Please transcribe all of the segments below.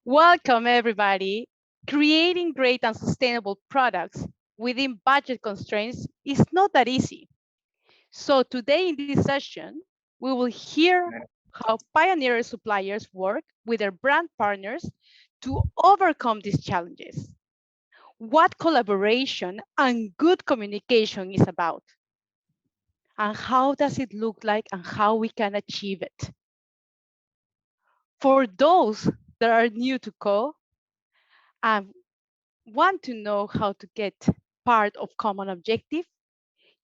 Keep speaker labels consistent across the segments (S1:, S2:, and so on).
S1: Welcome, everybody. Creating great and sustainable products within budget constraints is not that easy. So today in this session, we will hear how pioneer suppliers work with their brand partners to overcome these challenges, what collaboration and good communication is about, and how does it look like and how we can achieve it. For those that are new to Co, and want to know how to get part of common objective,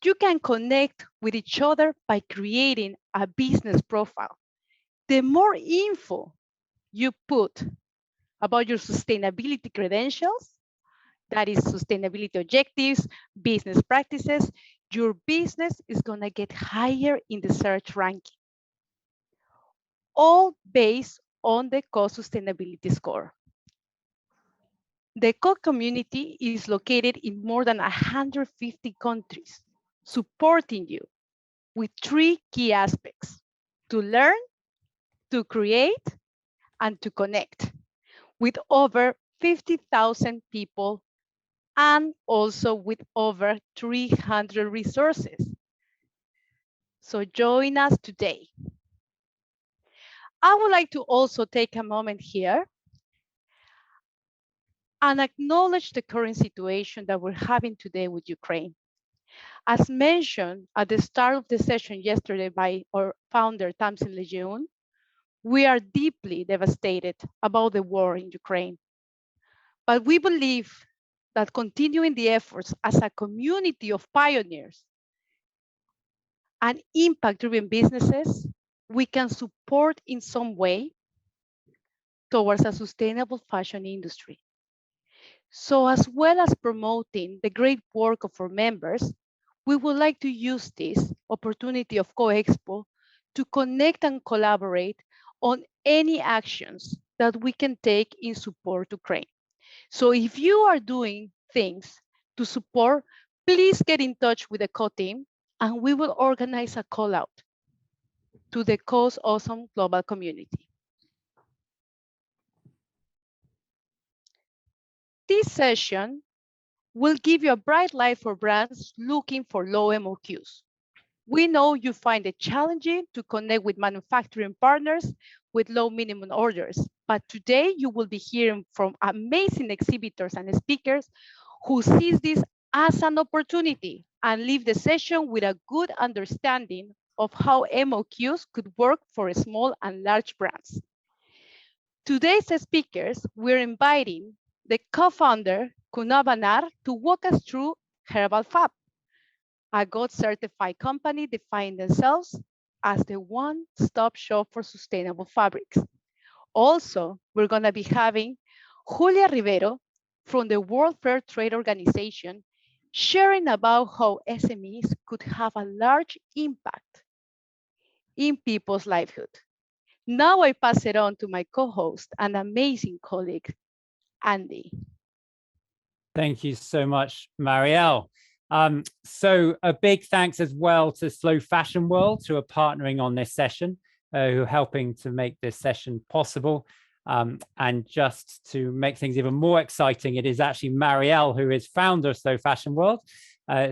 S1: you can connect with each other by creating a business profile. The more info you put about your sustainability credentials, that is sustainability objectives, business practices, your business is gonna get higher in the search ranking, all based on the cost sustainability score. The co-community is located in more than 150 countries, supporting you with three key aspects: to learn, to create, and to connect, with over 50,000 people and also with over 300 resources. So join us today. I would like to also take a moment here and acknowledge the current situation that we're having today with Ukraine. As mentioned at the start of the session yesterday by our founder, Tamsin Lejeune, we are deeply devastated about the war in Ukraine. But we believe that continuing the efforts as a community of pioneers and impact-driven businesses, we can support in some way towards a sustainable fashion industry. So as well as promoting the great work of our members, we would like to use this opportunity of CoExpo to connect and collaborate on any actions that we can take in support to Ukraine. So if you are doing things to support, please get in touch with the Co team and we will organize a call out to the Co's awesome global community. This session will give you a bright light for brands looking for low MOQs. We know you find it challenging to connect with manufacturing partners with low minimum orders, but today you will be hearing from amazing exhibitors and speakers who sees this as an opportunity and leave the session with a good understanding of how MOQs could work for small and large brands. Today's speakers, we're inviting the co-founder, Kunal Balar, to walk us through Herbal Fab, a GOT certified company defining themselves as the one-stop shop for sustainable fabrics. Also, we're gonna be having Julia Rivero from the World Fair Trade Organization sharing about how SMEs could have a large impact in people's livelihood. Now I pass it on to my co-host and amazing colleague, Andy.
S2: Thank you so much, Mariel. So a big thanks as well to Slow Fashion World, who are partnering on this session, who are helping to make this session possible. And just to make things even more exciting, it is actually Mariel who is founder of Slow Fashion World.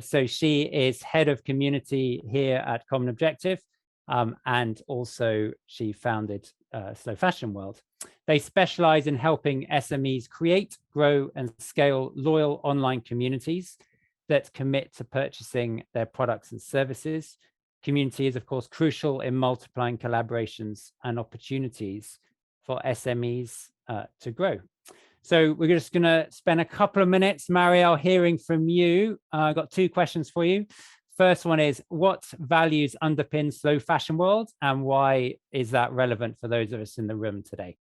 S2: So she is head of community here at Common Objective. And also she founded Slow Fashion World. They specialize in helping SMEs create, grow, and scale loyal online communities that commit to purchasing their products and services. Community is, of course, crucial in multiplying collaborations and opportunities for SMEs to grow. So we're just going to spend a couple of minutes, Mariel, hearing from you. I've got two questions for you. First one is, what values underpin Slow Fashion World, and why is that relevant for those of us in the room today?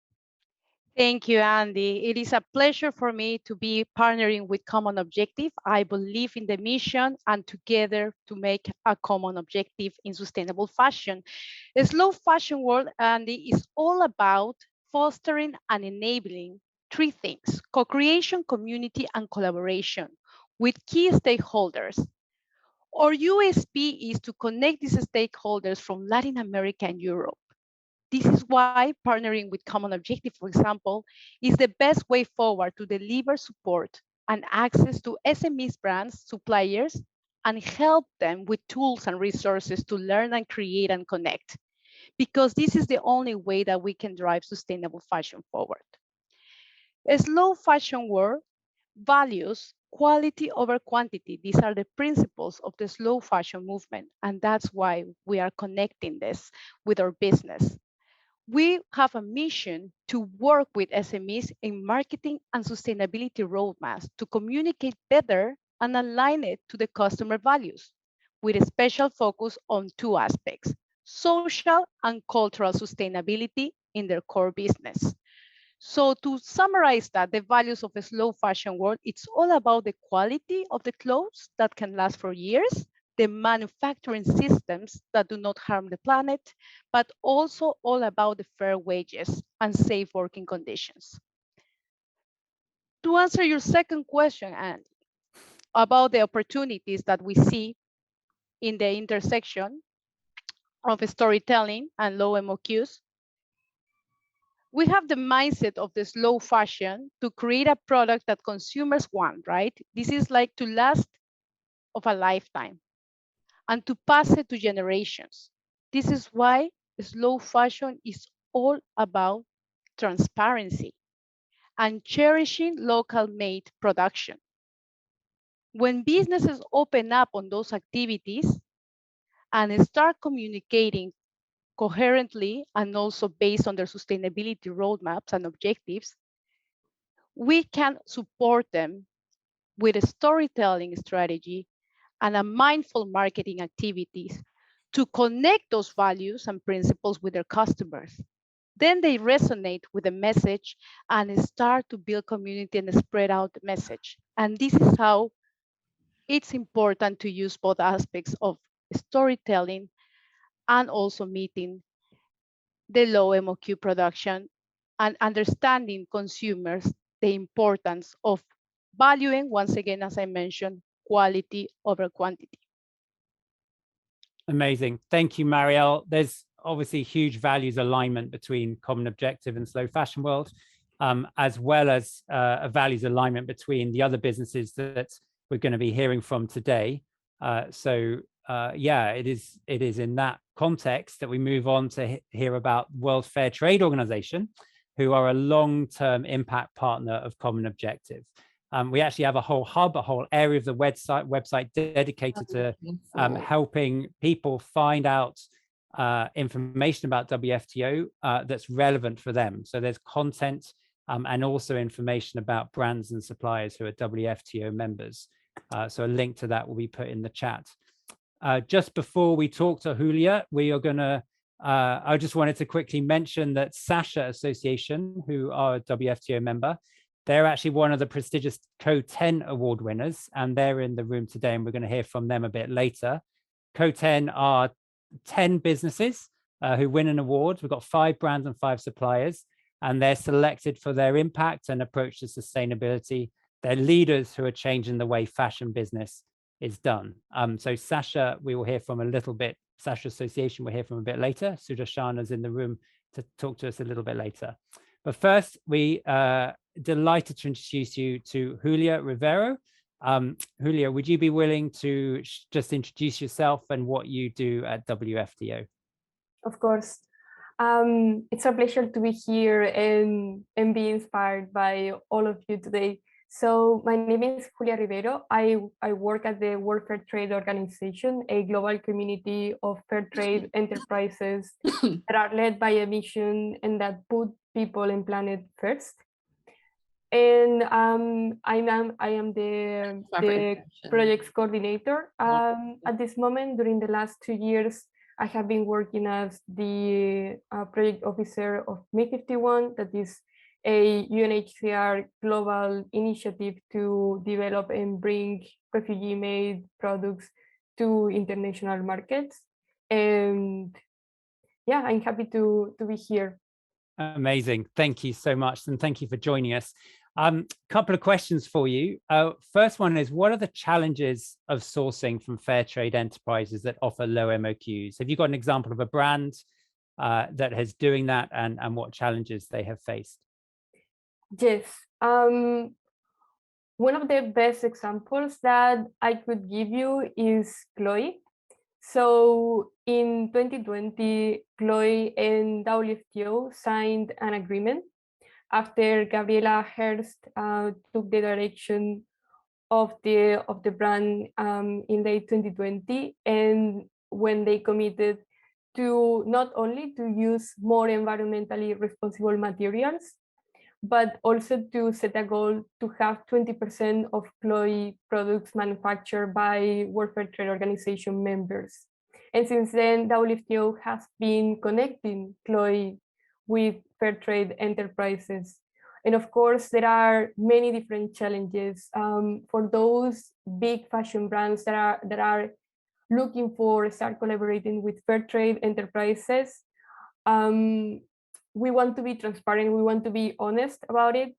S1: Thank you, Andy. It is a pleasure for me to be partnering with Common Objective. I believe in the mission and together to make a common objective in sustainable fashion. The Slow Fashion World, Andy, is all about fostering and enabling three things: co-creation, community, and collaboration with key stakeholders. Our USP is to connect these stakeholders from Latin America and Europe. This is why partnering with Common Objective, for example, is the best way forward to deliver support and access to SMEs brands, suppliers, and help them with tools and resources to learn and create and connect, because this is the only way that we can drive sustainable fashion forward. A slow fashion world values quality over quantity. These are the principles of the slow fashion movement, and that's why we are connecting this with our business. We have a mission to work with SMEs in marketing and sustainability roadmaps to communicate better and align it to the customer values, with a special focus on two aspects: social and cultural sustainability in their core business. So to summarize that, the values of a slow fashion world, it's all about the quality of the clothes that can last for years, the manufacturing systems that do not harm the planet, but also all about the fair wages and safe working conditions. To answer your second question, Andy, about the opportunities that we see in the intersection of storytelling and low MOQs, we have the mindset of the slow fashion to create a product that consumers want, right? This is like to last of a lifetime and to pass it to generations. This is why slow fashion is all about transparency and cherishing local made production. When businesses open up on those activities and start communicating coherently and also based on their sustainability roadmaps and objectives, we can support them with a storytelling strategy and a mindful marketing activities to connect those values and principles with their customers. Then they resonate with the message and start to build community and spread out the message. And this is how it's important to use both aspects of storytelling and also meeting the low MOQ production and understanding consumers the importance of valuing, once again, as I mentioned, quality over quantity.
S2: Amazing. Thank you, Mariel. There's obviously huge values alignment between Common Objective and Slow Fashion World, as well as a values alignment between the other businesses that we're going to be hearing from today. Yeah, it is in that context that we move on to hear about World Fair Trade Organization, who are a long-term impact partner of Common Objective. We actually have a whole hub, a whole area of the website dedicated to helping people find out information about WFTO that's relevant for them. So there's content and also information about brands and suppliers who are WFTO members. So a link to that will be put in the chat. Just before we talk to Julia, we are going to, I just wanted to quickly mention that Sasha Association, who are a WFTO member, they're actually one of the prestigious Co10 award winners, and they're in the room today, and we're going to hear from them a bit later. Co10 are 10 businesses who win an award. We've got 5 brands and 5 suppliers, and they're selected for their impact and approach to sustainability. They're leaders who are changing the way fashion business is done. So Sasha, we will hear from a little bit. Sasha Association, we'll hear from a bit later. Sudarshana's in the room to talk to us a little bit later. But first, we delighted to introduce you to Julia Rivero. Julia, would you be willing to just introduce yourself and what you do at WFTO?
S3: Of course. It's a pleasure to be here and be inspired by all of you today. So my name is Julia Rivero. I work at the World Fair Trade Organization, a global community of fair trade enterprises that are led by a mission and that put people and planet first. And I am the projects coordinator. At this moment, during the last 2 years, I have been working as the project officer of May 51, that is a UNHCR global initiative to develop and bring refugee-made products to international markets. And yeah, I'm happy to be here.
S2: Amazing. Thank you so much. And thank you for joining us. Couple of questions for you. First one is, what are the challenges of sourcing from fair trade enterprises that offer low MOQs? Have you got an example of a brand that is doing that, and what challenges they have faced?
S3: Yes. One of the best examples that I could give you is Chloe. So in 2020, Chloe and WFTO signed an agreement after Gabriela Hearst took the direction of the brand in late 2020, and when they committed to not only to use more environmentally responsible materials, but also to set a goal to have 20% of Chloe products manufactured by World Fair Trade Organization members. And since then, WFTO has been connecting Chloe with fair trade enterprises. And of course, there are many different challenges for those big fashion brands that are looking for start collaborating with fair trade enterprises. We want to be transparent. We want to be honest about it.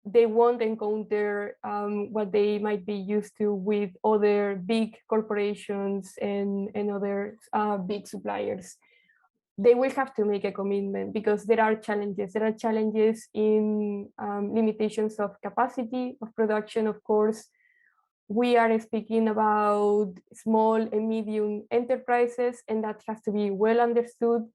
S3: They won't encounter what they might be used to with other big corporations and other big suppliers. They will have to make a commitment because there are challenges. There are challenges in limitations of capacity of production, of course. We are speaking about small and medium enterprises, and that has to be well understood.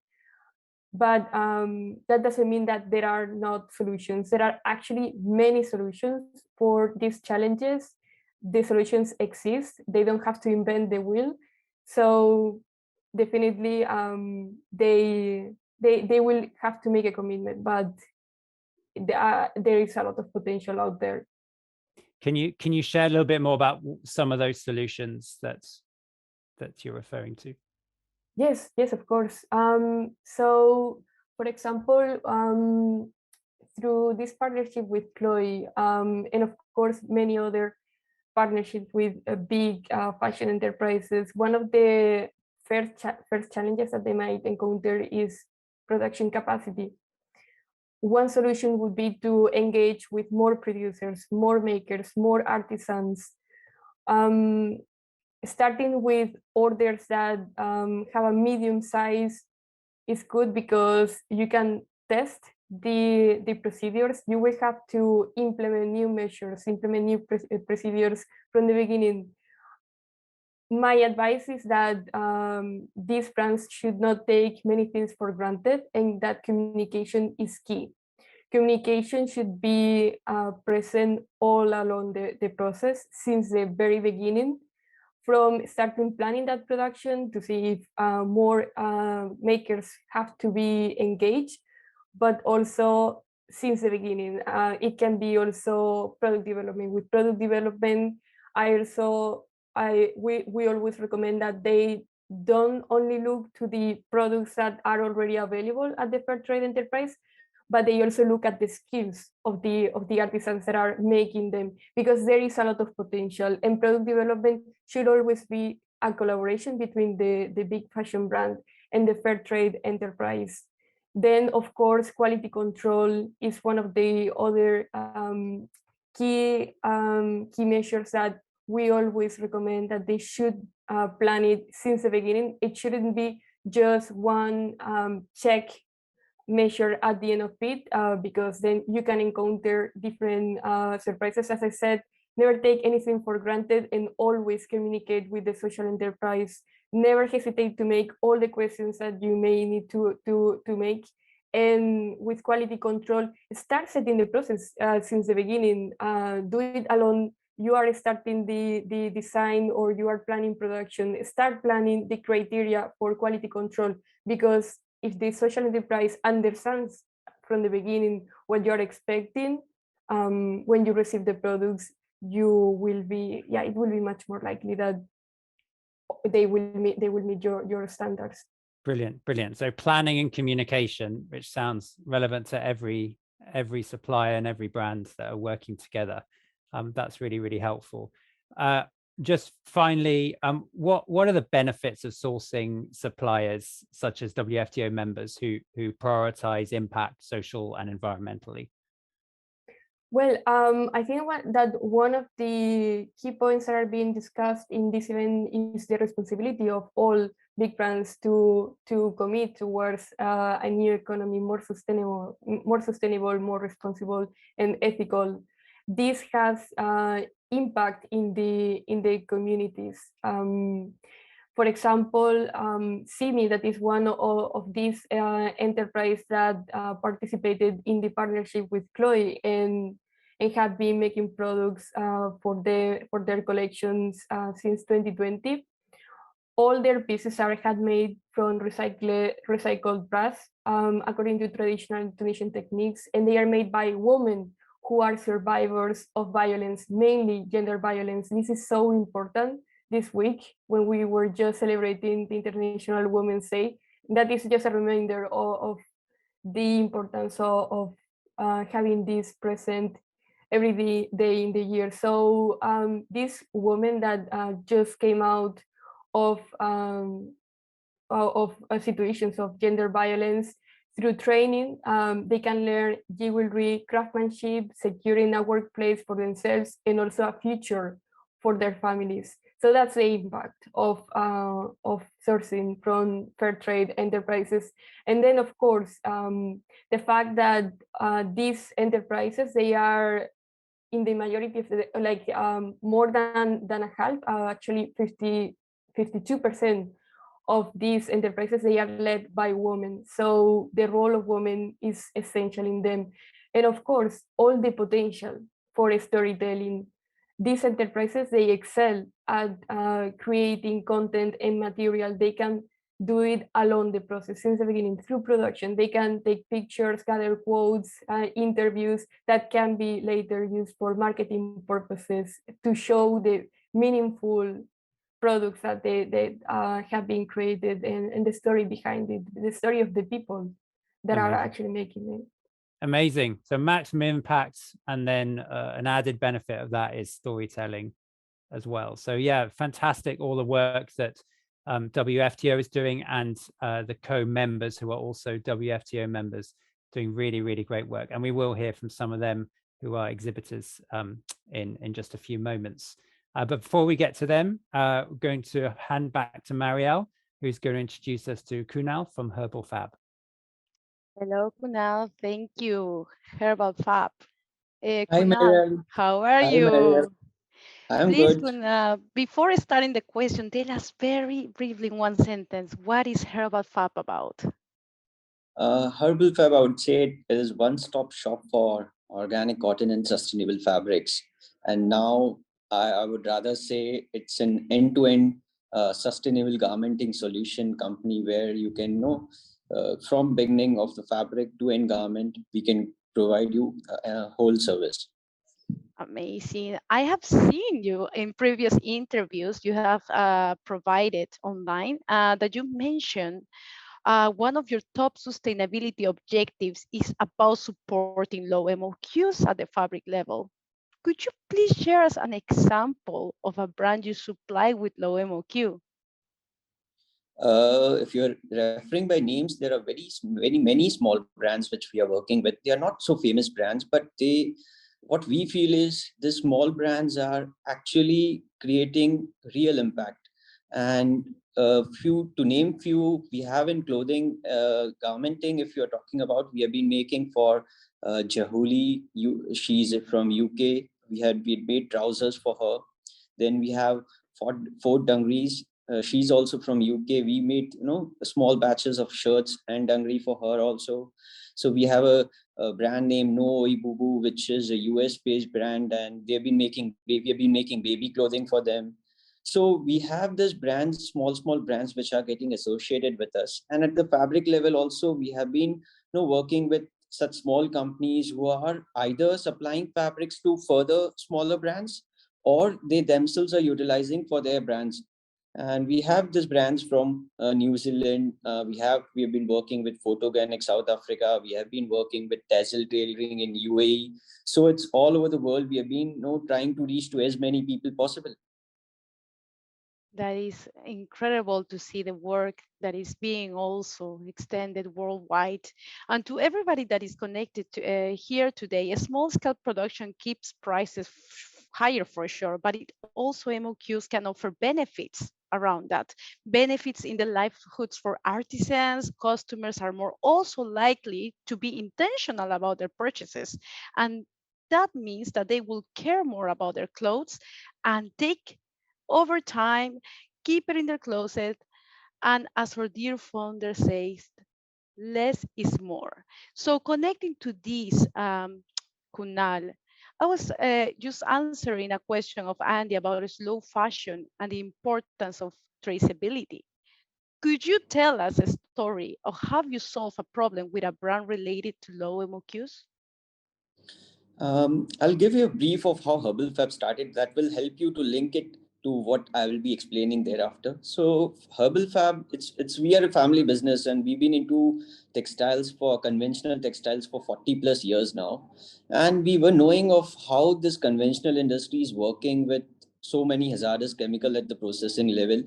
S3: But that doesn't mean that there are not solutions. There are actually many solutions for these challenges. The solutions exist. They don't have to invent the wheel. So definitely they will have to make a commitment, but there is a lot of potential out there.
S2: Can you share a little bit more about some of those solutions that you're referring to?
S3: Yes, of course. So, for example, through this partnership with Chloe, and of course many other partnerships with big fashion enterprises, one of the first challenges that they might encounter is production capacity. One solution would be to engage with more producers, more makers, more artisans, starting with orders that have a medium size is good because you can test the procedures. You will have to implement new measures, implement new procedures from the beginning. My advice is that these brands should not take many things for granted, and that communication is key. Communication should be present all along the process since the very beginning, from starting planning that production to see if more makers have to be engaged, but also since the beginning. It can be also product development. With product development, we always recommend that they don't only look to the products that are already available at the fair trade enterprise, but they also look at the skills of the artisans that are making them, because there is a lot of potential, and product development should always be a collaboration between the big fashion brand and the fair trade enterprise. Then, of course, quality control is one of the other key measures that we always recommend, that they should plan it since the beginning. It shouldn't be just one check measure at the end of it, because then you can encounter different surprises. As I said, never take anything for granted and always communicate with the social enterprise. Never hesitate to make all the questions that you may need to make. And with quality control, start setting the process since the beginning. Do it alone. You are starting the design, or you are planning production. Start planning the criteria for quality control, because if the social enterprise understands from the beginning what you're expecting, when you receive the products, it will be much more likely that they will meet your standards.
S2: Brilliant. So planning and communication, which sounds relevant to every supplier and every brand that are working together. That's really helpful. Just finally, what are the benefits of sourcing suppliers such as WFTO members who prioritize impact, social and environmentally?
S3: Well, I think that one of the key points that are being discussed in this event is the responsibility of all big brands to commit towards a new economy, more sustainable, more responsible, and ethical. This has impact in the communities. For example, SIMI, that is one of these enterprise that participated in the partnership with Chloe and have been making products for their collections since 2020. All their pieces are handmade from recycled brass, according to traditional Tunisian techniques, and they are made by women who are survivors of violence, mainly gender violence. This is so important this week when we were just celebrating the International Women's Day. That is just a reminder of the importance of having this present every day in the year. So this woman that just came out of situations of gender violence through training, they can learn jewelry, craftsmanship, securing a workplace for themselves and also a future for their families. So that's the impact of sourcing from fair trade enterprises. And then, of course, the fact that these enterprises, they are in the majority of the, like more than a half, actually 52% of these enterprises, they are led by women. So the role of women is essential in them. And of course, all the potential for storytelling. These enterprises, they excel at creating content and material. They can do it along the process since the beginning through production. They can take pictures, gather quotes, interviews that can be later used for marketing purposes to show the meaningful products that they have been created and the story behind it, the story of the people that are actually making it.
S2: Amazing. So maximum impact, and then an added benefit of that is storytelling as well. So yeah, fantastic, all the work that WFTO is doing, and the co-members who are also WFTO members doing really, really great work. And we will hear from some of them who are exhibitors in just a few moments. But before we get to them, we're going to hand back to Mariel, who's going to introduce us to Kunal from Herbal Fab.
S1: Hello, Kunal. Thank you. Herbal Fab.
S4: Hi,
S1: Kunal,
S4: Mariel.
S1: how are
S4: Hi, Mariel.
S1: you?
S4: I'm
S1: Please,
S4: good.
S1: Kunal, before starting the question, tell us very briefly in one sentence, what is Herbal Fab about?
S4: Herbal Fab, I would say, is one-stop shop for organic cotton and sustainable fabrics. And now I would rather say it's an end-to-end sustainable garmenting solution company where you can know from beginning of the fabric to end garment, we can provide you a whole service.
S1: Amazing. I have seen you in previous interviews you have provided online that you mentioned one of your top sustainability objectives is about supporting low MOQs at the fabric level. Could you please share us an example of a brand you supply with low MOQ?
S4: If you're referring by names, there are very many small brands which we are working with. They are not so famous brands, but what we feel is the small brands are actually creating real impact. And to name few, we have in clothing, garmenting. If you're talking about, we have been making for Jahuli. She's from UK. We made trousers for her. Then we have Fort Dungarees. She's also from UK. We made small batches of shirts and dungaree for her also. So we have a brand named No Oi Boo Boo, which is a US based brand, and we have been making baby clothing for them. So we have this brands, small brands which are getting associated with us. And at the fabric level also, we have been working with such small companies who are either supplying fabrics to further smaller brands, or they themselves are utilizing for their brands. And we have these brands from New Zealand. We have been working with Photogenic South Africa. We have been working with Tassel Tailoring in UAE. So it's all over the world. We have been trying to reach to as many people possible.
S1: That is incredible to see the work that is being also extended worldwide. And to everybody that is connected to, here today, a small scale production keeps prices higher for sure, but it also MOQs can offer benefits around that. Benefits in the livelihoods for artisans, customers are more also likely to be intentional about their purchases. And that means that they will care more about their clothes and take over time, keep it in their closet. And as our dear founder says, less is more. So connecting to this, Kunal, I was just answering a question of Andy about slow fashion and the importance of traceability. Could you tell us a story of how you solve a problem with a brand related to low MOQs?
S4: I'll give you a brief of how Herbal Fab started. That will help you to link it to what I will be explaining thereafter. So Herbal Fab, it's we are a family business and we've been into textiles for conventional textiles for 40 plus years now. And we were knowing of how this conventional industry is working with so many hazardous chemical at the processing level.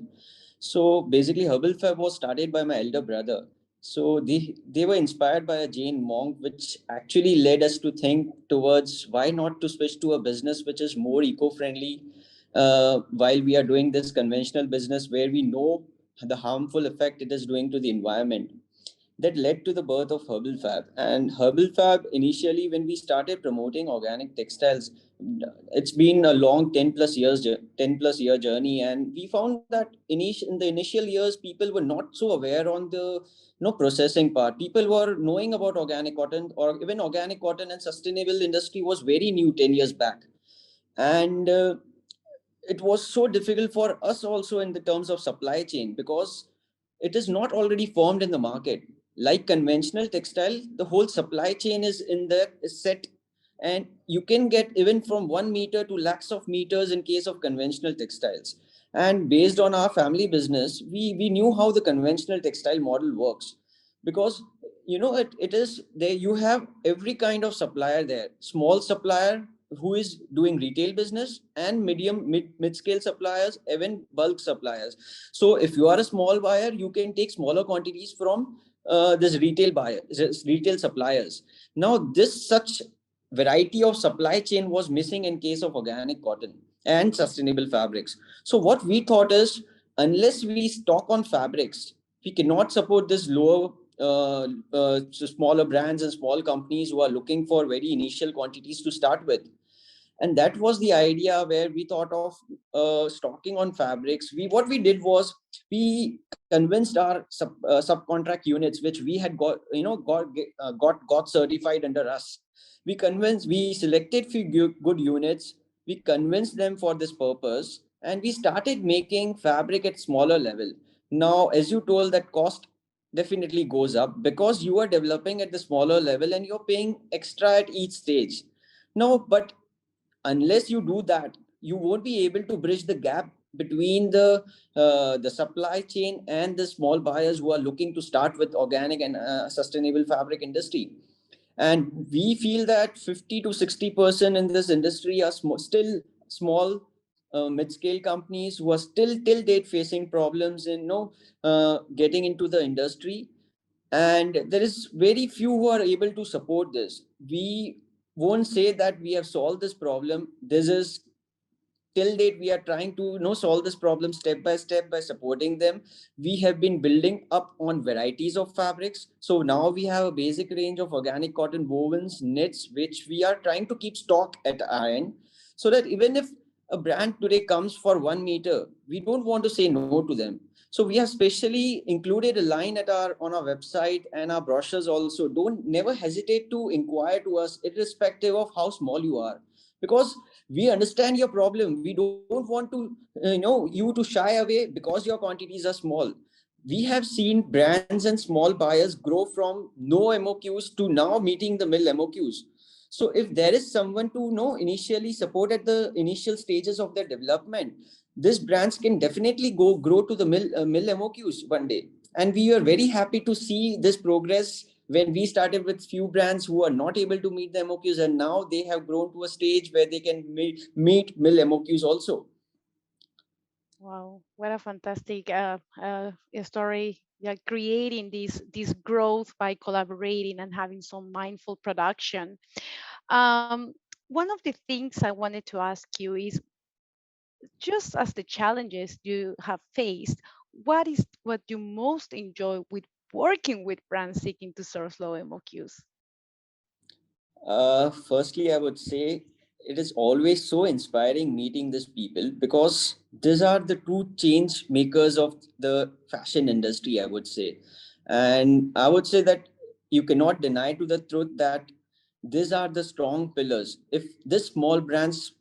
S4: So basically Herbal Fab was started by my elder brother. So they were inspired by a Jain monk, which actually led us to think towards why not to switch to a business which is more eco-friendly, while we are doing this conventional business where we know the harmful effect it is doing to the environment. That led to the birth of Herbal Fab. And Herbal Fab, initially, when we started promoting organic textiles, it's been a long 10 plus year journey. And we found that in the initial years, people were not so aware on the processing part. People were knowing about organic cotton, or even organic cotton and sustainable industry was very new 10 years back. And it was so difficult for us also in the terms of supply chain, because it is not already formed in the market like conventional textile. The whole supply chain is set, and you can get even from 1 meter to lakhs of meters in case of conventional textiles. And based on our family business, we knew how the conventional textile model works, because it is there. You have every kind of supplier there: small supplier who is doing retail business, and mid scale suppliers, even bulk suppliers. So if you are a small buyer, you can take smaller quantities from this retail suppliers. Now this such variety of supply chain was missing in case of organic cotton and sustainable fabrics. So what we thought is, unless we stock on fabrics, we cannot support this lower smaller brands and small companies who are looking for very initial quantities to start with. And that was the idea where we thought of stocking on fabrics. What we did was, we convinced our subcontract units, which we had got certified under us. We selected few good units, we convinced them for this purpose, and we started making fabric at smaller level. Now, as you told, that cost definitely goes up because you are developing at the smaller level and you're paying extra at each stage. No, but unless you do that, you won't be able to bridge the gap between the supply chain and the small buyers who are looking to start with organic and sustainable fabric industry. And we feel that 50 to 60% in this industry are still small mid-scale companies who are still till date facing problems in getting into the industry. And there is very few who are able to support this. We won't say that we have solved this problem. This is, till date, we are trying to solve this problem step by supporting them. We have been building up on varieties of fabrics, so now we have a basic range of organic cotton wovens, knits, which we are trying to keep stock at our end, so that even if a brand today comes for 1 meter, we don't want to say no to them. So we have specially included a line at our on our website and our brochures also. Don't never hesitate to inquire to us, irrespective of how small you are, because we understand your problem. We don't want to you to shy away because your quantities are small. We have seen brands and small buyers grow from no MOQs to now meeting the mill MOQs. So if there is someone to initially support at the initial stages of their development, these brands can definitely grow to the mill MOQs one day. And we are very happy to see this progress when we started with few brands who are not able to meet the MOQs, and now they have grown to a stage where they can meet mill MOQs also.
S1: Wow, what a fantastic story. Yeah, creating this growth by collaborating and having some mindful production. Um, One of the things I wanted to ask you is, just as the challenges you have faced, what is what you most enjoy with working with brands seeking to source low MOQs?
S4: Firstly, I would say it is always so inspiring meeting these people because these are the true change makers of the fashion industry, I would say. And I would say that you cannot deny to the truth that these are the strong pillars. If these small brands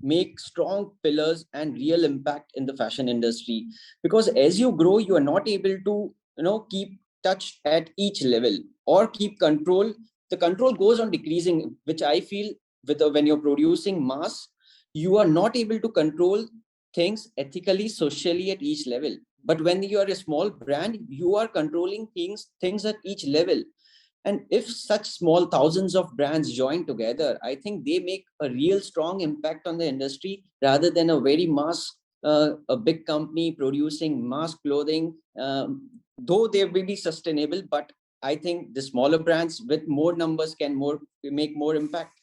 S4: make strong pillars and real impact in the fashion industry, because as you grow, you are not able to, keep touch at each level or keep control. The control goes on decreasing, which I feel with when you're producing mass, you are not able to control things ethically, socially at each level. But when you are a small brand, you are controlling things at each level. And if such small thousands of brands join together, I think they make a real strong impact on the industry rather than a very mass, a big company producing mass clothing. Though they will be sustainable, but I think the smaller brands with more numbers can make more impact.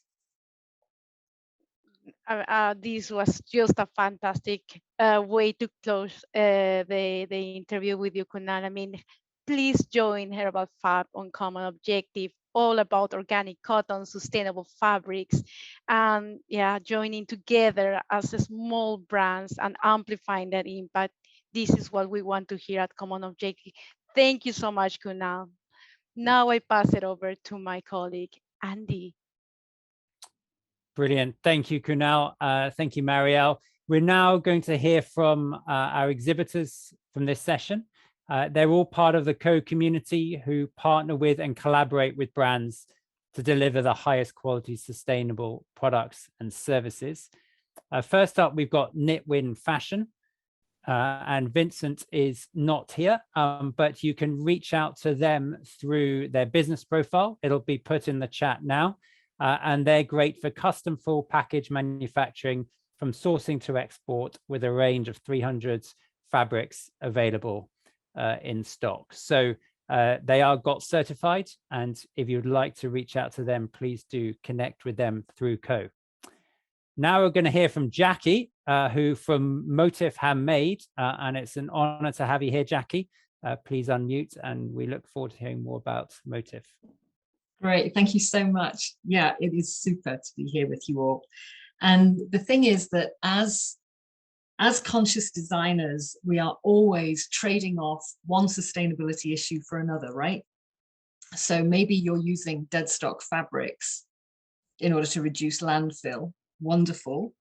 S1: This was just a fantastic way to close the interview with you, Kunal. I mean, please join Herbal Fab on Common Objective, all about organic cotton, sustainable fabrics, and yeah, joining together as small brands and amplifying that impact. This is what we want to hear at Common Objective. Thank you so much, Kunal. Now I pass it over to my colleague, Andy.
S2: Brilliant. Thank you, Kunal. Thank you, Mariel. We're now going to hear from our exhibitors from this session. They're all part of the co-community who partner with and collaborate with brands to deliver the highest quality sustainable products and services. First up, we've got Knitwin Fashion. And Vincent is not here, but you can reach out to them through their business profile. It'll be put in the chat now. And they're great for custom full package manufacturing from sourcing to export with a range of 300 fabrics available in stock. So they are GOTS certified. And if you'd like to reach out to them, please do connect with them through Co. Now we're going to hear from Jackie, who from Motif Handmade, and it's an honor to have you here, Jackie. Please unmute, and we look forward to hearing more about Motif.
S5: Great, thank you so much. Yeah, it is super to be here with you all. And the thing is that as conscious designers, we are always trading off one sustainability issue for another, right? So maybe you're using dead stock fabrics in order to reduce landfill. Wonderful.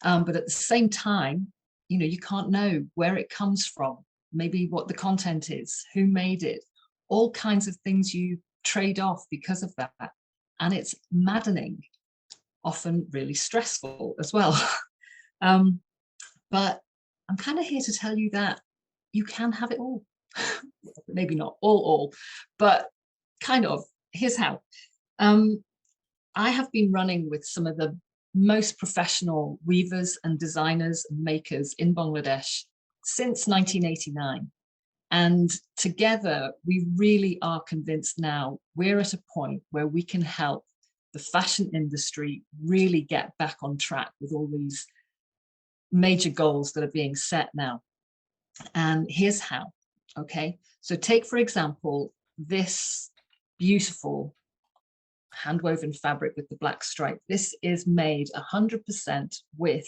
S5: But at the same time, you can't know where it comes from, maybe what the content is, who made it, all kinds of things you trade off because of that. And it's maddening, often really stressful as well. But I'm kind of here to tell you that you can have it all. Maybe not all, but kind of. Here's how. I have been running with some of the most professional weavers and designers and makers in Bangladesh since 1989. And together, we really are convinced now we're at a point where we can help the fashion industry really get back on track with all these major goals that are being set now. And here's how, okay? So take, for example, this beautiful handwoven fabric with the black stripe. This is made 100% with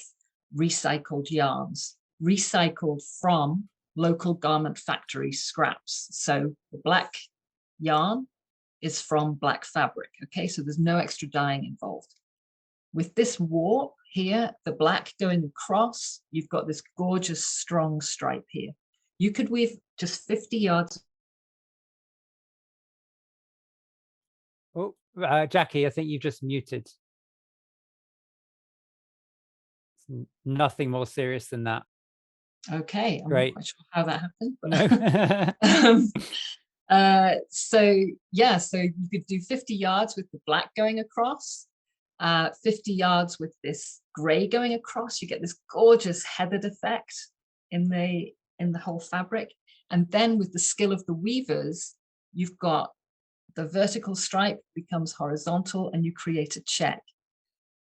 S5: recycled yarns, recycled from local garment factory scraps. So the black yarn is from black fabric, okay? So there's no extra dyeing involved. With this warp here, the black going across, you've got this gorgeous strong stripe here. You could weave just 50 yards.
S2: Oh, Jackie, I think you've just muted. Nothing more serious than that.
S5: Okay, I'm
S2: Great.
S5: not quite sure how that happened. But no. So yeah, so you could do 50 yards with the black going across, 50 yards with this gray going across. You get this gorgeous heathered effect in the whole fabric. And then with the skill of the weavers, you've got the vertical stripe becomes horizontal and you create a check.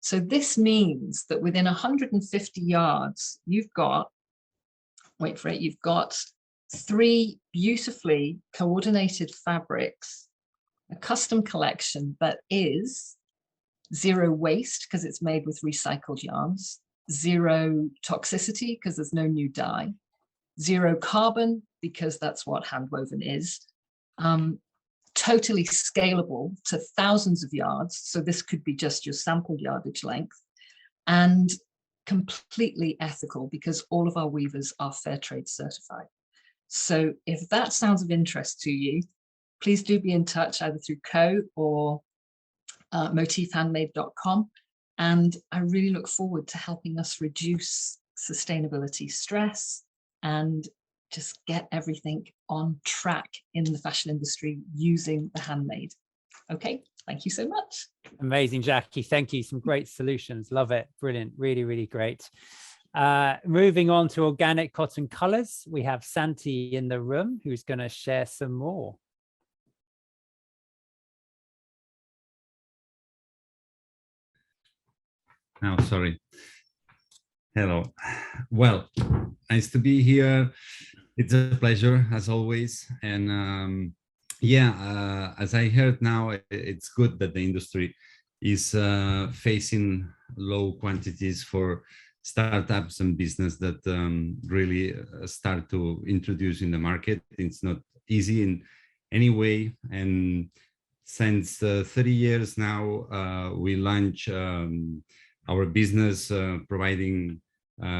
S5: So this means that within 150 yards, you've got, wait for it, you've got 3 beautifully coordinated fabrics, a custom collection that is 0 waste because it's made with recycled yarns, 0 toxicity because there's no new dye, 0 carbon because that's what handwoven is, totally scalable to thousands of yards. So this could be just your sample yardage length, and completely ethical because all of our weavers are fair trade certified. So if that sounds of interest to you, please do be in touch either through Co or motifhandmade.com. And I really look forward to helping us reduce sustainability stress and just get everything on track in the fashion industry using the handmade. Okay, thank you so much.
S2: Amazing, Jackie. Thank you. Some great solutions. Love it. Brilliant. Really, really great. Moving on to organic cotton colors, we have Santi in the room who's going to share some more.
S6: Oh, sorry. Hello. Well, nice to be here. It's a pleasure as always. And yeah, as I heard now, it's good that the industry is facing low quantities for startups and business that really start to introduce in the market. It's not easy in any way. And since 30 years now, we launch our business providing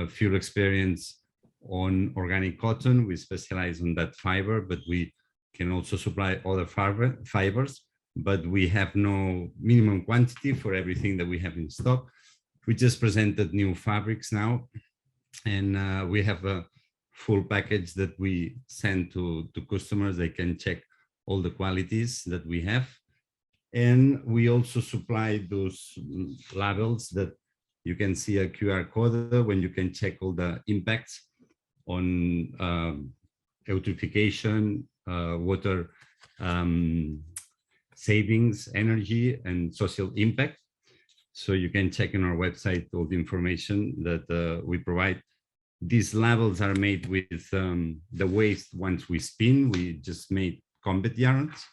S6: fuel experience on organic cotton. We specialize on that fiber, but we can also supply other fibers, but we have no minimum quantity for everything that we have in stock. We just presented new fabrics now, and we have a full package that we send to customers. They can check all the qualities that we have. And we also supply those labels that you can see a QR code when you can check all the impacts on eutrophication, water savings, energy, and social impact. So you can check on our website all the information that we provide. These labels are made with the waste. Once we spin, we just made combat yarns.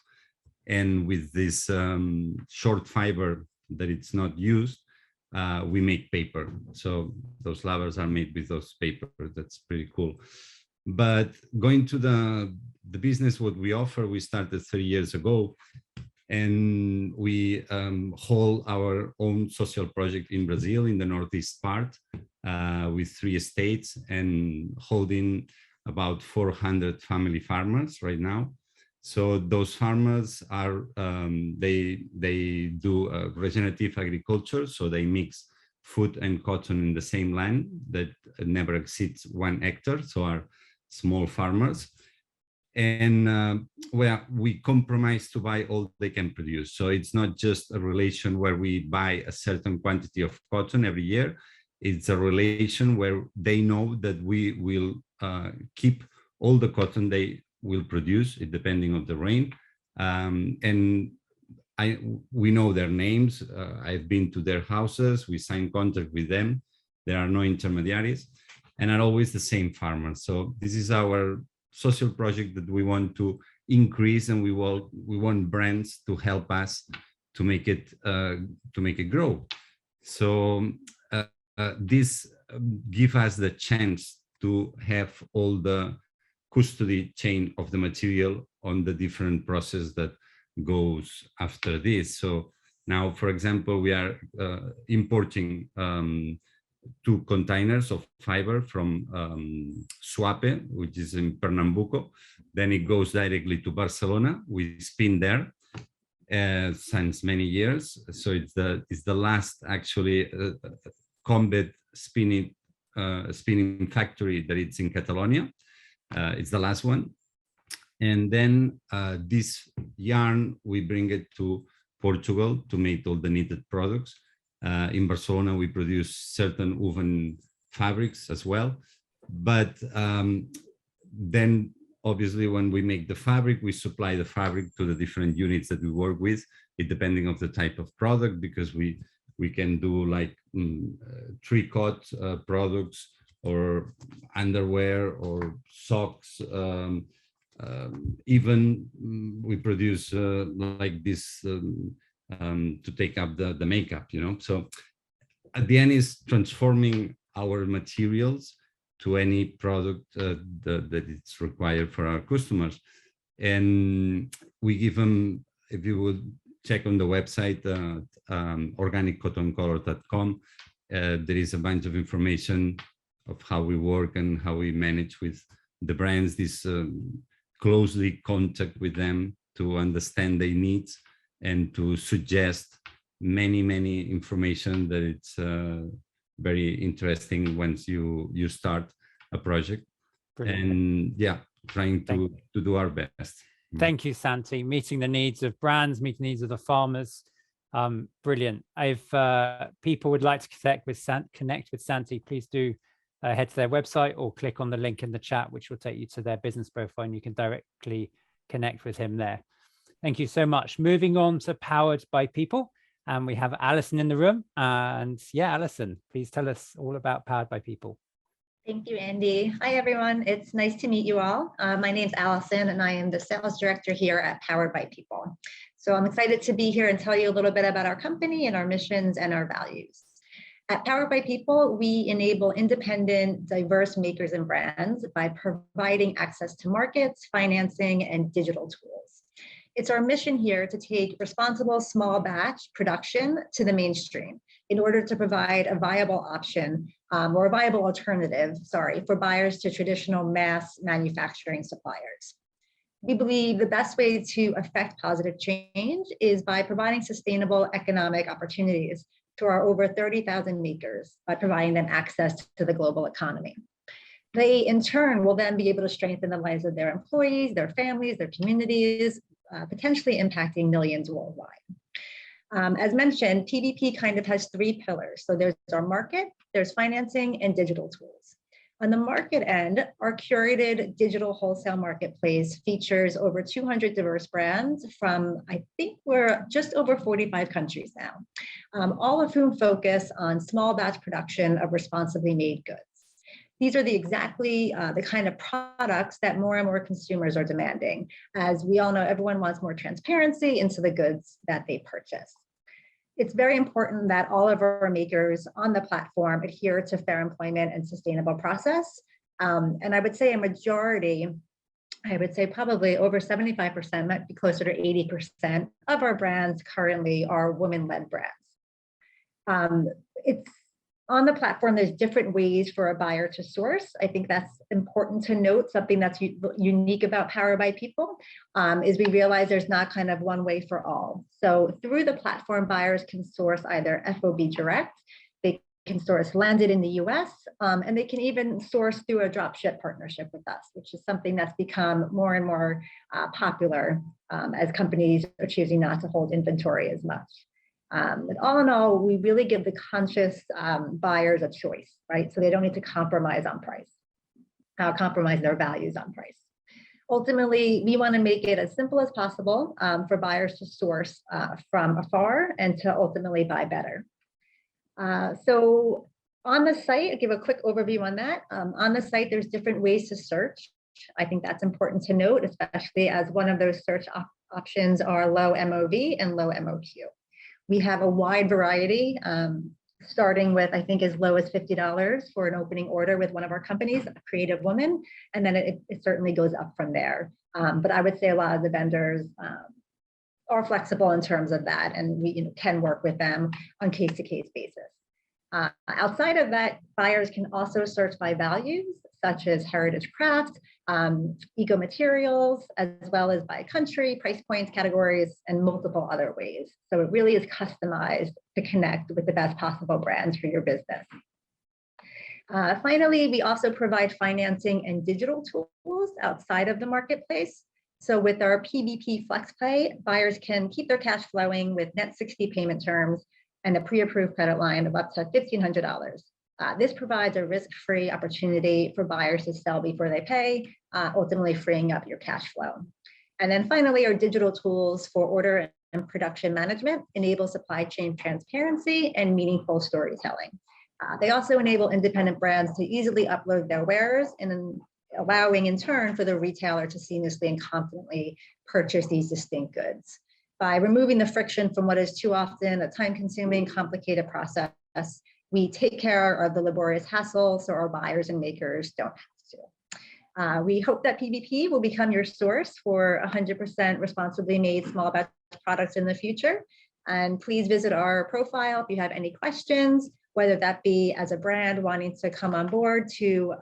S6: And with this short fiber that it's not used, we make paper. So those labels are made with those paper. That's pretty cool. But going to the business, what we offer, we started 3 years ago, and we hold our own social project in Brazil, in the northeast part, with 3 estates and holding about 400 family farmers right now. So those farmers are, they do regenerative agriculture. So they mix food and cotton in the same land that never exceeds 1 hectare. So are small farmers. And where we compromise to buy all they can produce. So it's not just a relation where we buy a certain quantity of cotton every year. It's a relation where they know that we will keep all the cotton they will produce, it depending on the rain. And we know their names. I've been to their houses. We sign contract with them. There are no intermediaries, and are always the same farmers. So this is our social project that we want to increase, and we want brands to help us to make it grow. So this gives us the chance to have all the custody chain of the material on the different process that goes after this. So now, for example, we are importing 2 containers of fiber from Suape, which is in Pernambuco. Then it goes directly to Barcelona. We spin there since many years. So it's the last actually combat spinning factory that it's in Catalonia. It's the last one. And then this yarn, we bring it to Portugal to make all the needed products. In Barcelona, we produce certain woven fabrics as well. But then obviously when we make the fabric, we supply the fabric to the different units that we work with, it depending on the type of product, because we We can do like tricot products or underwear or socks. Even we produce like this to take up the makeup, you know. So at the end is transforming our materials to any product that it's required for our customers. And we give them, if you would check on the website, organiccottoncolor.com, there is a bunch of information of how we work and how we manage with the brands, this closely contact with them to understand their needs and to suggest many information that it's very interesting once you start a project. Brilliant. And yeah, trying to do our best.
S2: Thank you, Santi. Meeting the needs of brands, meeting the needs of the farmers. Brilliant. If people would like to connect with Santi, please do head to their website or click on the link in the chat, which will take you to their business profile, and you can directly connect with him there. Thank you so much. Moving on to Powered by People. And we have Alison in the room. And yeah, Alison, please tell us all about Powered by People.
S7: Thank you, Andy. Hi, everyone. It's nice to meet you all. My name's Alison, and I am the sales director here at Powered by People. So I'm excited to be here and tell you a little bit about our company and our missions and our values. At Powered by People, we enable independent, diverse makers and brands by providing access to markets, financing, and digital tools. It's our mission here to take responsible small batch production to the mainstream in order to provide a viable option or a viable alternative, for buyers to traditional mass manufacturing suppliers. We believe the best way to affect positive change is by providing sustainable economic opportunities to our over 30,000 makers by providing them access to the global economy. They, in turn, will then be able to strengthen the lives of their employees, their families, their communities, potentially impacting millions worldwide. As mentioned, PBP kind of has three pillars. So there's our market, there's financing, and digital tools. On the market end, our curated digital wholesale marketplace features over 200 diverse brands from, I think we're just over 45 countries now, all of whom focus on small batch production of responsibly made goods. These are exactly the kind of products that more and more consumers are demanding. As we all know, everyone wants more transparency into the goods that they purchase. It's very important that all of our makers on the platform adhere to fair employment and sustainable process. And I would say a majority, I would say probably over 75%, might be closer to 80% of our brands currently are women-led brands. It's on the platform, there's different ways for a buyer to source. I think that's important to note. Something that's unique about Powered by People is we realize there's not kind of one way for all. So through the platform, buyers can source either FOB direct, they can source landed in the US, and they can even source through a dropship partnership with us, which is something that's become more and more popular as companies are choosing not to hold inventory as much. But all in all, we really give the conscious buyers a choice, right? So they don't need to compromise on price, compromise their values on price. Ultimately, we want to make it as simple as possible for buyers to source from afar and to ultimately buy better. So on the site, I'll give a quick overview on that. On the site, there's different ways to search. I think that's important to note, especially as one of those search options are low MOV and low MOQ. We have a wide variety, starting with, I think, as low as $50 for an opening order with one of our companies, a creative woman, and then it certainly goes up from there. But I would say a lot of the vendors are flexible in terms of that, and we can work with them on case-to-case basis. Outside of that, buyers can also search by values, such as heritage craft, eco materials, as well as by country, price points, categories, and multiple other ways. So it really is customized to connect with the best possible brands for your business. Finally, we also provide financing and digital tools outside of the marketplace. So with our PBP FlexPay, buyers can keep their cash flowing with net 60 payment terms and a pre-approved credit line of up to $1,500. This provides a risk-free opportunity for buyers to sell before they pay, ultimately freeing up your cash flow. And then finally, our digital tools for order and production management, enable supply chain transparency and meaningful storytelling. They also enable independent brands to easily upload their wares and allowing in turn for the retailer to seamlessly and confidently purchase these distinct goods. By removing the friction from what is too often a time-consuming, complicated process, we take care of the laborious hassle so our buyers and makers don't have to. We hope that PBP will become your source for 100% responsibly made small batch products in the future. And please visit our profile if you have any questions, whether that be as a brand wanting to come on board to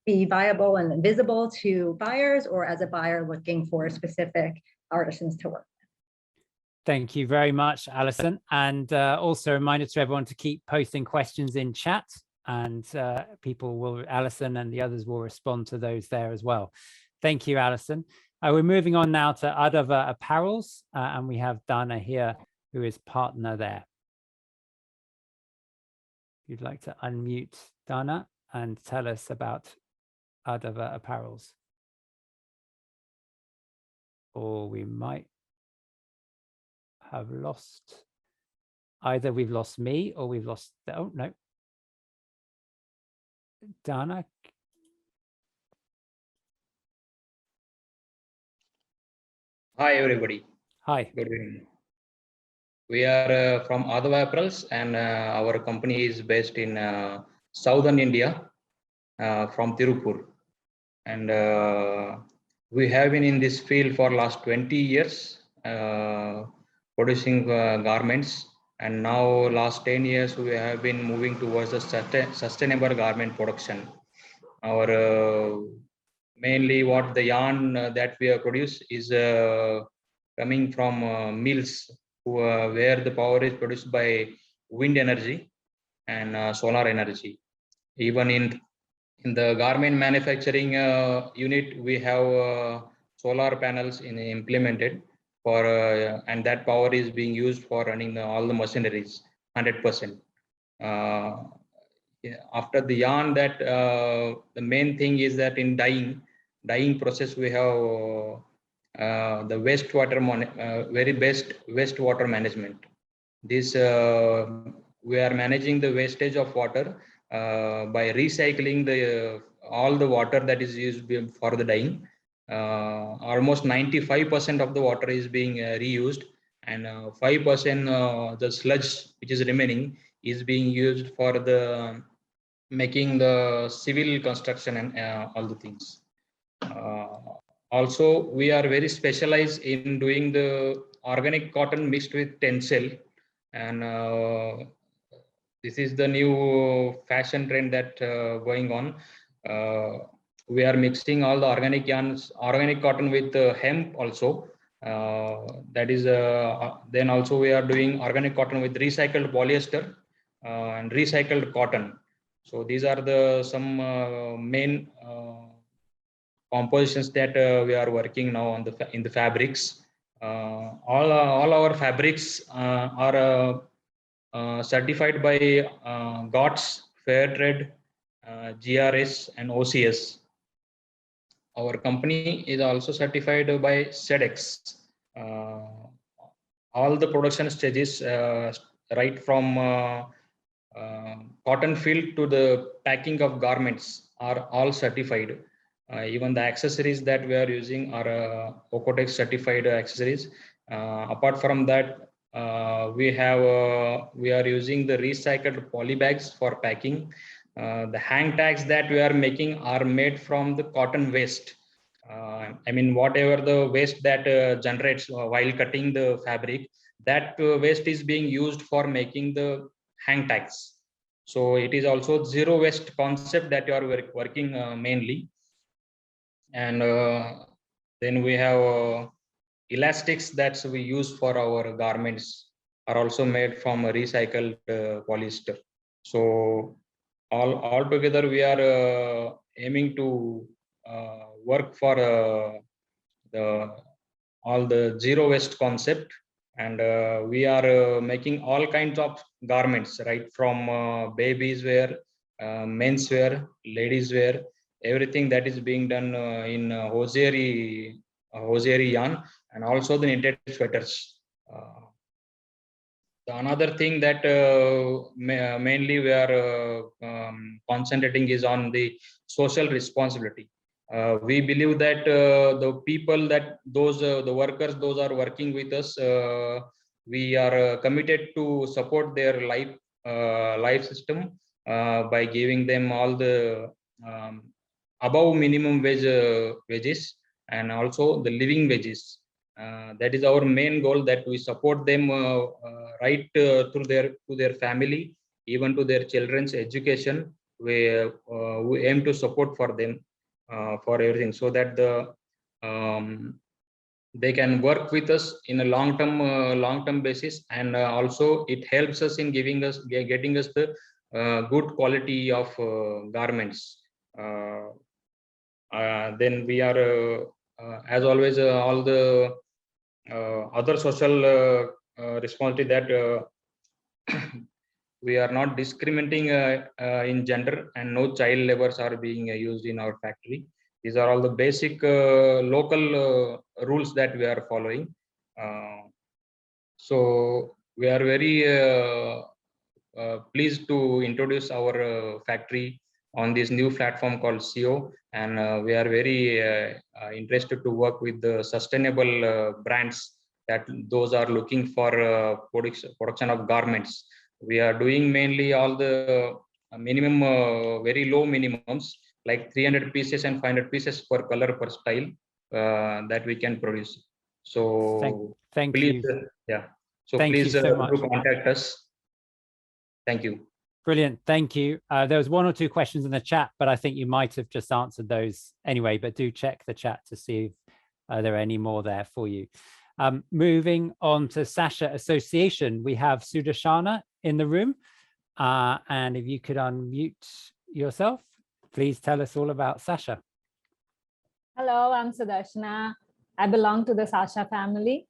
S7: be viable and visible to buyers, or as a buyer looking for specific artisans to work with.
S2: Thank you very much, Alison. And also a reminder to everyone to keep posting questions in chat, and Alison and the others will respond to those there as well. Thank you, Alison. We're moving on now to Adava Apparels, and we have Dana here, who is partner there. If you'd like to unmute Dana and tell us about Adava Apparels. Or we might have lost, either we've lost me or we've lost, oh no. Dana.
S8: Hi everybody.
S2: Hi.
S8: Good evening. We are from Adava Apparels, and our company is based in southern India, from Tirupur. And we have been in this field for last 20 years, producing garments. And now last 10 years, we have been moving towards the sustainable garment production. Our mainly what the yarn that we have produced is coming from mills where the power is produced by wind energy and solar energy. Even in the garment manufacturing unit, we have solar panels implemented for, and that power is being used for running all the machineries 100%. After the yarn, that the main thing is that in dyeing process, we have the wastewater, very best wastewater management. This we are managing the wastage of water by recycling all the water that is used for the dyeing. Almost 95% of the water is being reused, and 5% the sludge which is remaining is being used for the making the civil construction and all the things. Also, we are very specialized in doing the organic cotton mixed with tencel, and this is the new fashion trend that going on. We are mixing all the organic yarns, organic cotton with hemp also. That is then also we are doing organic cotton with recycled polyester and recycled cotton. So these are the some main compositions that we are working now on in the fabrics. All our fabrics are certified by GOTS, Fairtrade, GRS, and OCS. Our company is also certified by SEDEX. All the production stages, right from cotton field to the packing of garments, are all certified. Even the accessories that we are using are Ocotex certified accessories. Apart from that, we are using the recycled poly bags for packing. The hang tags that we are making are made from the cotton waste. I mean, whatever the waste that generates while cutting the fabric, that waste is being used for making the hang tags. So it is also zero waste concept that you are working mainly. And then we have elastics that we use for our garments are also made from recycled polyester. So all together we are aiming to work for all the zero waste concept, and we are making all kinds of garments, right from babies wear, men's wear, ladies wear, everything that is being done in hosiery yarn, and also the knitted sweaters. Another thing that mainly we are concentrating is on the social responsibility. We believe that the people that the workers, those are working with us, we are committed to support their life system by giving them all the above minimum wages and also the living wages. That is our main goal, that we support them right through their family, even to their children's education. We aim to support for them for everything, so that they can work with us in a long-term basis, and also it helps us in getting us the good quality of garments. Then we are as always all the other social responsibility, that we are not discriminating in gender, and no child labors are being used in our factory. These are all the basic local rules that we are following. So we are very pleased to introduce our factory on this new platform called CO, and we are very interested to work with the sustainable brands that those are looking for production of garments. We are doing mainly all the minimum, very low minimums, like 300 pieces and 500 pieces per color per style that we can produce. So
S2: thank
S8: please,
S2: you.
S8: yeah. So
S2: thank
S8: please
S2: you so much.
S8: do contact us. Thank you.
S2: Brilliant. Thank you. There was one or two questions in the chat, but I think you might have just answered those anyway, but do check the chat to see if there are any more there for you. Moving on to Sasha Association, we have Sudarshana in the room. And if you could unmute yourself, please tell us all about Sasha.
S9: Hello, I'm Sudarshana. I belong to the Sasha family.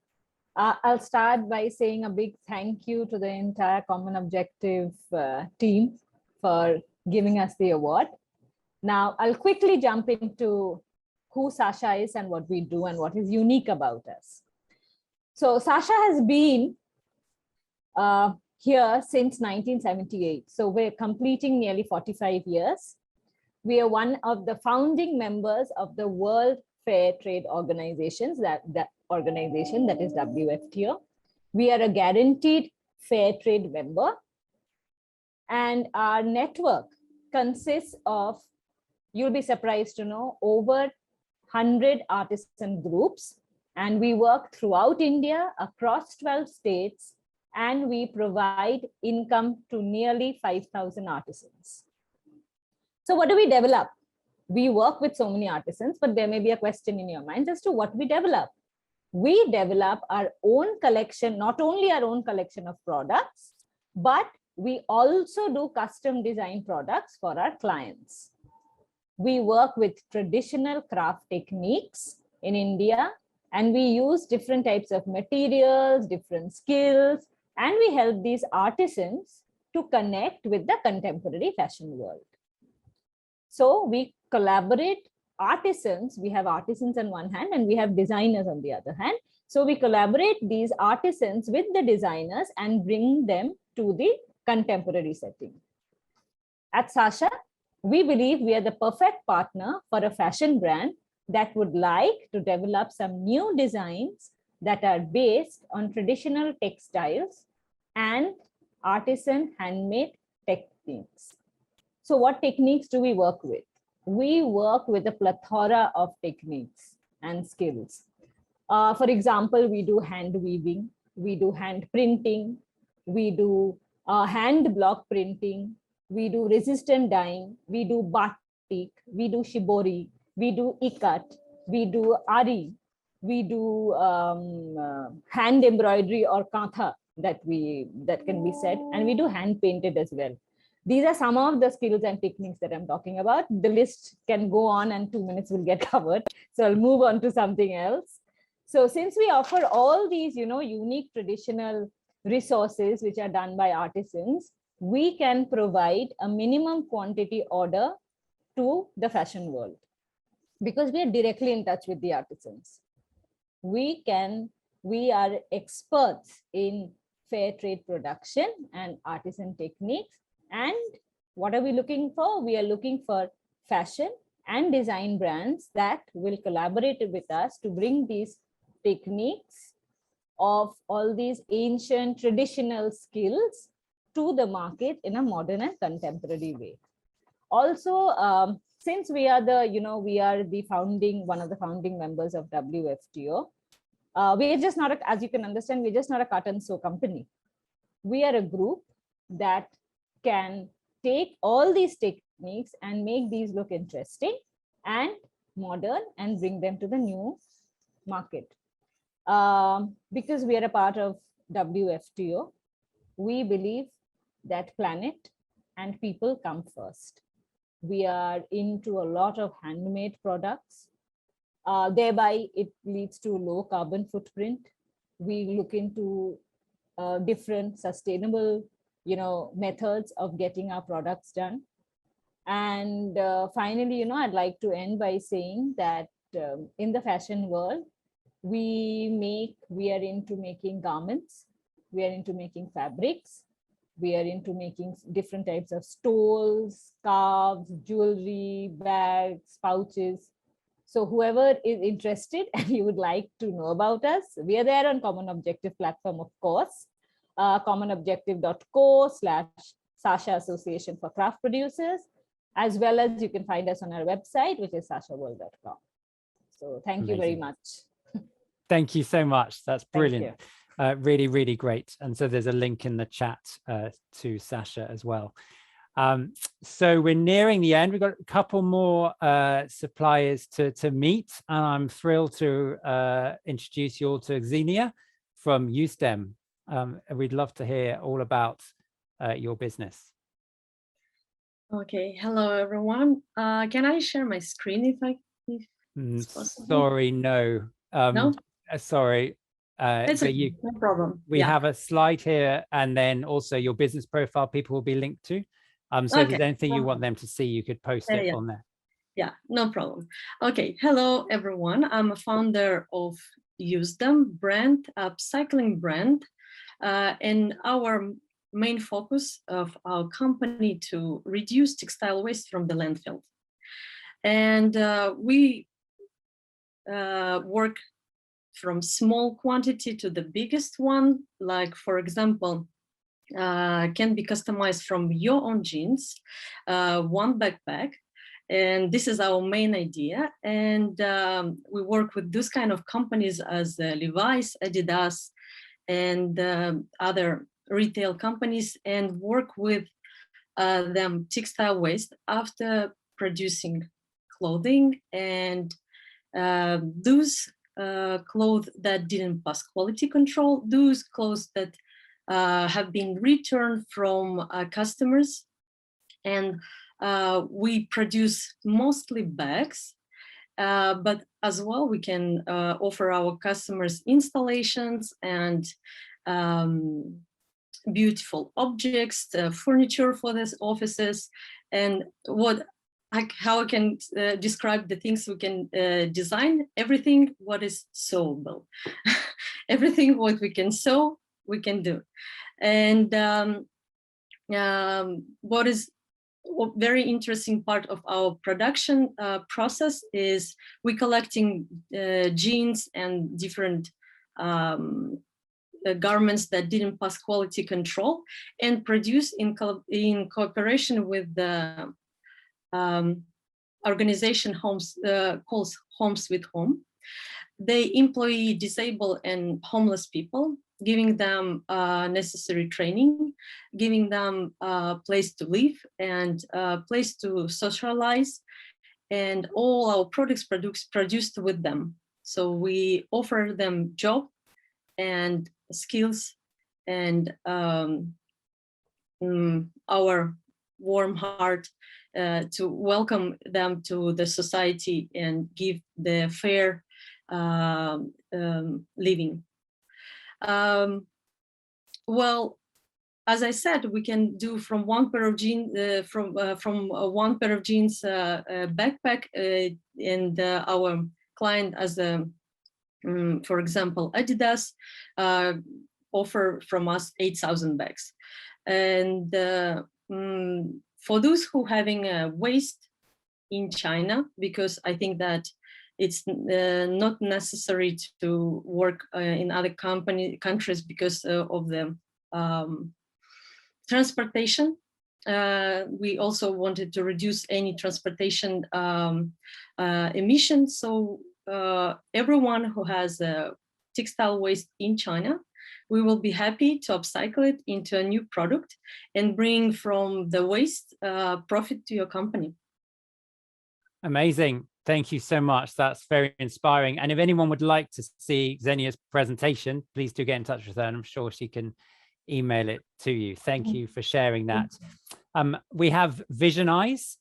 S9: I'll start by saying a big thank you to the entire Common Objective team for giving us the award. Now, I'll quickly jump into who Sasha is and what we do and what is unique about us. So Sasha has been here since 1978. So we're completing nearly 45 years. We are one of the founding members of the World Fair Trade Organizations, that organization that is WFTO. We are a guaranteed fair trade member, and our network consists of, you'll be surprised to know, over 100 artisan groups, and we work throughout India across 12 states, and we provide income to nearly 5,000 artisans. So what do we develop? We work with so many artisans, but there may be a question in your mind as to what we develop. We develop our own collection, not only our own collection of products, but we also do custom design products for our clients. We work with traditional craft techniques in India, and we use different types of materials, different skills, and we help these artisans to connect with the contemporary fashion world. So we collaborate artisans. We have artisans on one hand and we have designers on the other hand. So we collaborate these artisans with the designers and bring them to the contemporary setting. At Sasha, we believe we are the perfect partner for a fashion brand that would like to develop some new designs that are based on traditional textiles and artisan handmade techniques. So what techniques do we work with? We work with a plethora of techniques and skills. For example, we do hand weaving, we do hand printing, we do hand block printing, we do resistant dyeing, we do batik, we do shibori, we do ikat, we do ari, we do hand embroidery or kantha that can be said, and we do hand painted as well. These are some of the skills and techniques that I'm talking about. The list can go on and 2 minutes will get covered. So I'll move on to something else. So since we offer all these, unique traditional resources which are done by artisans, we can provide a minimum quantity order to the fashion world because we are directly in touch with the artisans. We can We are experts in fair trade production and artisan techniques. And what are we looking for? We are looking for fashion and design brands that will collaborate with us to bring these techniques of all these ancient traditional skills to the market in a modern and contemporary way. Also, since we are the founding, one of the founding members of WFTO, we are just not, as you can understand, we're just not a cut and sew company. We are a group that can take all these techniques and make these look interesting and modern and bring them to the new market. Because we are a part of WFTO, we believe that planet and people come first. We are into a lot of handmade products. Thereby, it leads to low carbon footprint. We look into different sustainable, methods of getting our products done. And finally, I'd like to end by saying that in the fashion world, we are into making garments, we are into making fabrics, we are into making different types of stoles, scarves, jewelry, bags, pouches. So whoever is interested and you would like to know about us, we are there on Common Objective platform, of course, commonobjective.co/Sasha Association for Craft Producers, as well as you can find us on our website, which is sashaworld.com. So thank you very much.
S2: Thank you so much. That's brilliant. Really, really great. And so there's a link in the chat to Sasha as well. So we're nearing the end. We've got a couple more suppliers to meet, and I'm thrilled to introduce you all to Xenia from USTEM. We'd love to hear all about your business.
S10: Okay, hello everyone. Can I share my screen if it's possible?
S2: Sorry, no.
S10: No?
S2: Sorry.
S10: It's okay, no problem.
S2: We have a slide here, and then also your business profile people will be linked to. So
S10: okay.
S2: if there's anything you want them to see, you could post it on there.
S10: Yeah, no problem. Okay, hello everyone. I'm a founder of USTEM brand, upcycling brand, and our main focus of our company to reduce textile waste from the landfill. And we work from small quantity to the biggest one, like for example, can be customized from your own jeans, one backpack. And this is our main idea. And we work with those kind of companies as Levi's, Adidas, and other retail companies, and work with them textile waste after producing clothing, and those clothes that didn't pass quality control, those clothes that have been returned from customers. And we produce mostly bags, but as well we can offer our customers installations and beautiful objects, furniture for these offices, and how I can describe the things we can design, everything what is sewable. Everything what we can sew, we can do. And what is a very interesting part of our production process is we collecting jeans and different garments that didn't pass quality control, and produce in cooperation with the organization calls Homes with Home. They employ disabled and homeless people, giving them necessary training, giving them a place to live and a place to socialize, and all our products produced with them. So we offer them job and skills, and our warm heart to welcome them to the society and give the fair living. Well, as I said, we can do from one pair of jeans, from one pair of jeans backpack, and our client as a For example, Adidas offer from us 8,000 bags. And for those who having a waste in China, because I think that it's not necessary to work in other countries because of the transportation. We also wanted to reduce any transportation emissions. So everyone who has textile waste in China, we will be happy to upcycle it into a new product and bring from the waste profit to your company.
S2: Amazing. Thank you so much. That's very inspiring. And if anyone would like to see Xenia's presentation, please do get in touch with her, and I'm sure she can email it to you. Thank you for sharing that. We have Vision Eyes,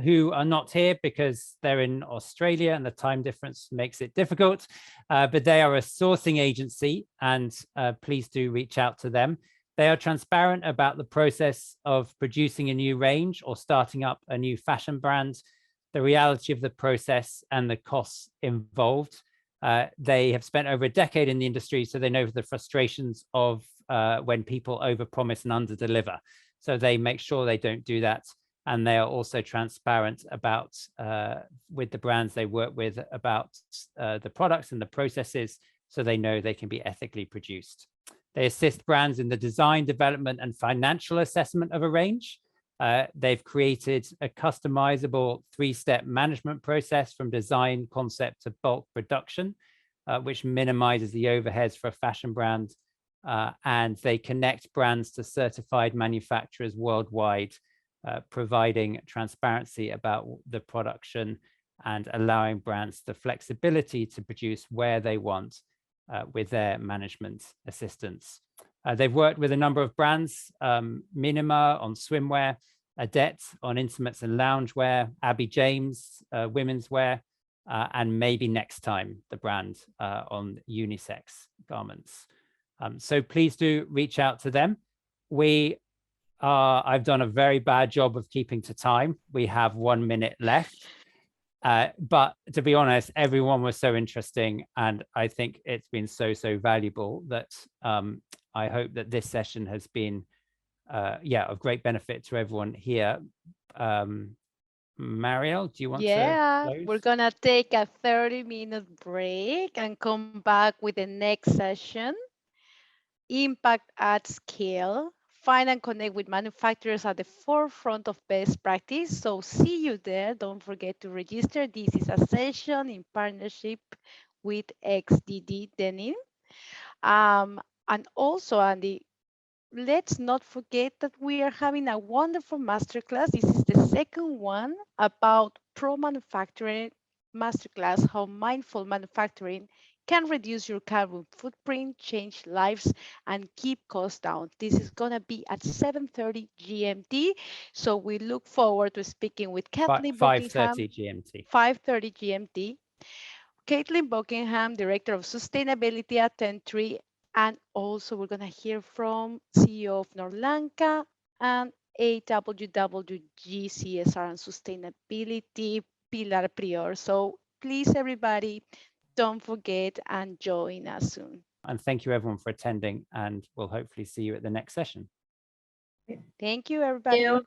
S2: who are not here because they're in Australia and the time difference makes it difficult, but they are a sourcing agency, and please do reach out to them. They are transparent about the process of producing a new range or starting up a new fashion brand, the reality of the process and the costs involved. They have spent over a decade in the industry, so they know the frustrations of when people overpromise and underdeliver. So they make sure they don't do that. And they are also transparent about, with the brands they work with, about the products and the processes, so they know they can be ethically produced. They assist brands in the design, development, and financial assessment of a range. They've created a customizable 3-step management process from design concept to bulk production, which minimizes the overheads for a fashion brand. And they connect brands to certified manufacturers worldwide, providing transparency about the production and allowing brands the flexibility to produce where they want with their management assistance. They've worked with a number of brands, Minima on swimwear, Adette on intimates and loungewear, Abby James, women's wear, and maybe next time the brand on unisex garments. So please do reach out to them. I've done a very bad job of keeping to time. We have 1 minute left. But to be honest, everyone was so interesting, and I think it's been so valuable that I hope that this session has been of great benefit to everyone here. Mariel, do you want to close?
S1: We're gonna take a 30-minute break and come back with the next session. Impact at scale. Find and connect with manufacturers at the forefront of best practice. So see you there. Don't forget to register. This is a session in partnership with XDD Denim. And also, Andy, let's not forget that we are having a wonderful masterclass. This is the second one about pro manufacturing masterclass, how mindful manufacturing can reduce your carbon footprint, change lives, and keep costs down. This is going to be at 7:30 GMT. So we look forward to speaking with Kathleen Buckingham.
S2: 5:30 GMT.
S1: 5:30 GMT. Caitlin Buckingham, Director of Sustainability at Tentry. And also we're going to hear from CEO of Norlanka and AWWG CSR and Sustainability, Pilar Prior. So please, everybody, don't forget and join us soon.
S2: And thank you everyone for attending, and we'll hopefully see you at the next session.
S1: Thank you, everybody.
S7: Thank you.